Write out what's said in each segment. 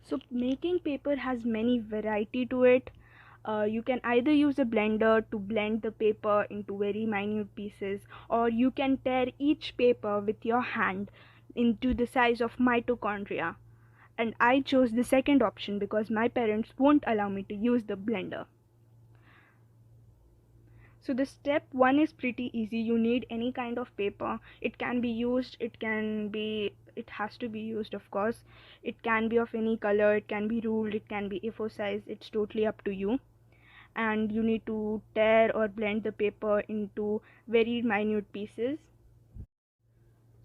So making paper has many variety to it. You can either use a blender to blend the paper into very minute pieces, or you can tear each paper with your hand into the size of mitochondria. And I chose the second option because my parents won't allow me to use the blender. So the step one is pretty easy. You need any kind of paper. It can be used, it has to be used, of course. It can be of any color, it can be ruled, it can be A4 size. It's totally up to you. And you need to tear or blend the paper into very minute pieces.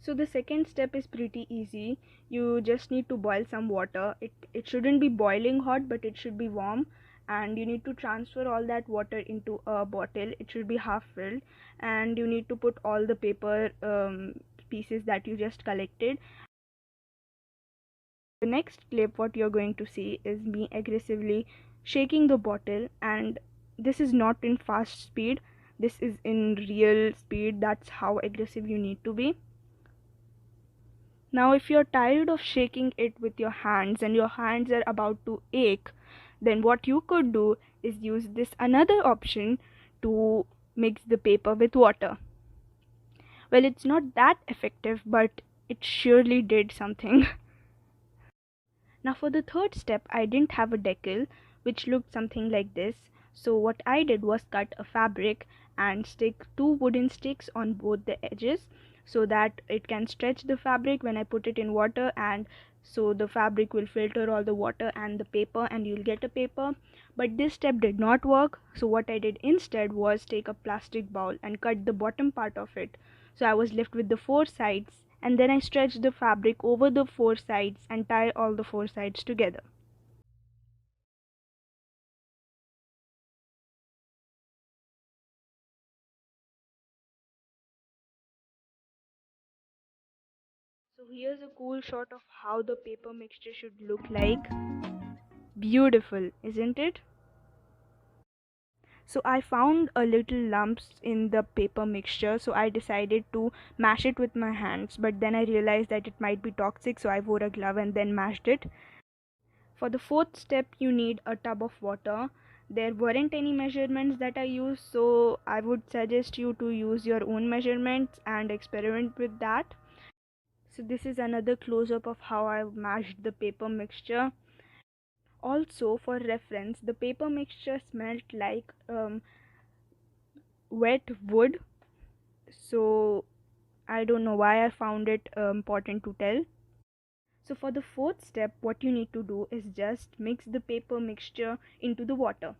So the second step is pretty easy. You just need to boil some water. It shouldn't be boiling hot, but it should be warm. And you need to transfer all that water into a bottle. It should be half filled. And you need to put all the paper pieces that you just collected. The next clip, what you're going to see is me aggressively shaking the bottle. And this is not in fast speed. This is in real speed. That's how aggressive you need to be. Now, if you're tired of shaking it with your hands and your hands are about to ache, then what you could do is use this another option to mix the paper with water. Well, it's not that effective, but it surely did something. Now, for the third step, I didn't have a decal, which looked something like this. So, what I did was cut a fabric and stick two wooden sticks on both the edges so that it can stretch the fabric when I put it in water, and so the fabric will filter all the water and the paper, and you'll get a paper. But this step did not work, so what I did instead was take a plastic bowl and cut the bottom part of it. So I was left with the four sides, and then I stretch the fabric over the four sides and tie all the four sides together. So here's a cool shot of how the paper mixture should look like. Beautiful, isn't it? So I found a little lumps in the paper mixture, so I decided to mash it with my hands, but then I realized that it might be toxic, so I wore a glove and then mashed it. For the fourth step, you need a tub of water. There weren't any measurements that I used, so I would suggest you to use your own measurements and experiment with that. So this is another close up of how I mashed the paper mixture. Also, for reference, the paper mixture smelled like wet wood, so I don't know why I found it important to tell. So for the fourth step, what you need to do is just mix the paper mixture into the water.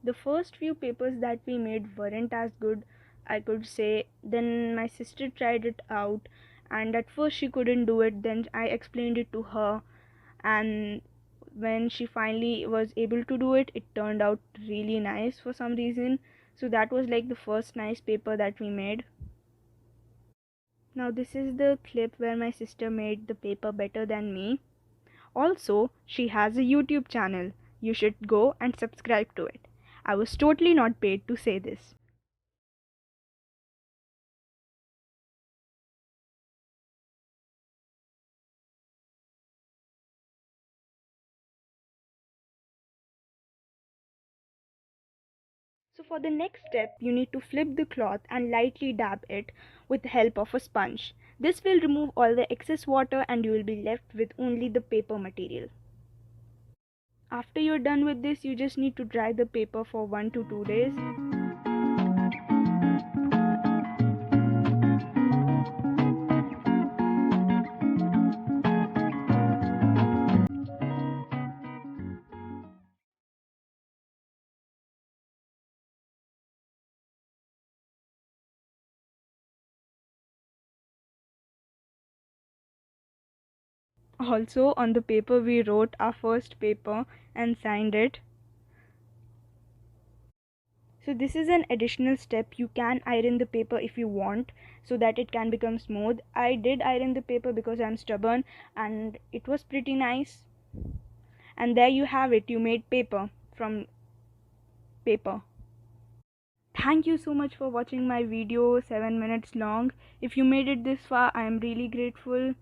The first few papers that we made weren't as good, I could say. Then my sister tried it out, and at first she couldn't do it. Then I explained it to her, and when she finally was able to do it, it turned out really nice for some reason. So that was like the first nice paper that we made. Now this is the clip where my sister made the paper better than me. Also, she has a YouTube channel. You should go and subscribe to it. I was totally not paid to say this. So for the next step, you need to flip the cloth and lightly dab it with the help of a sponge. This will remove all the excess water and you will be left with only the paper material. After you're done with this, you just need to dry the paper for 1 to 2 days. Also, on the paper, we wrote our first paper and signed it. So this is an additional step. You can iron the paper if you want, so that it can become smooth. I did iron the paper because I'm stubborn, and it was pretty nice. And there you have it, you made paper from paper. Thank you so much for watching my video, 7 minutes long. If you made it this far, I am really grateful.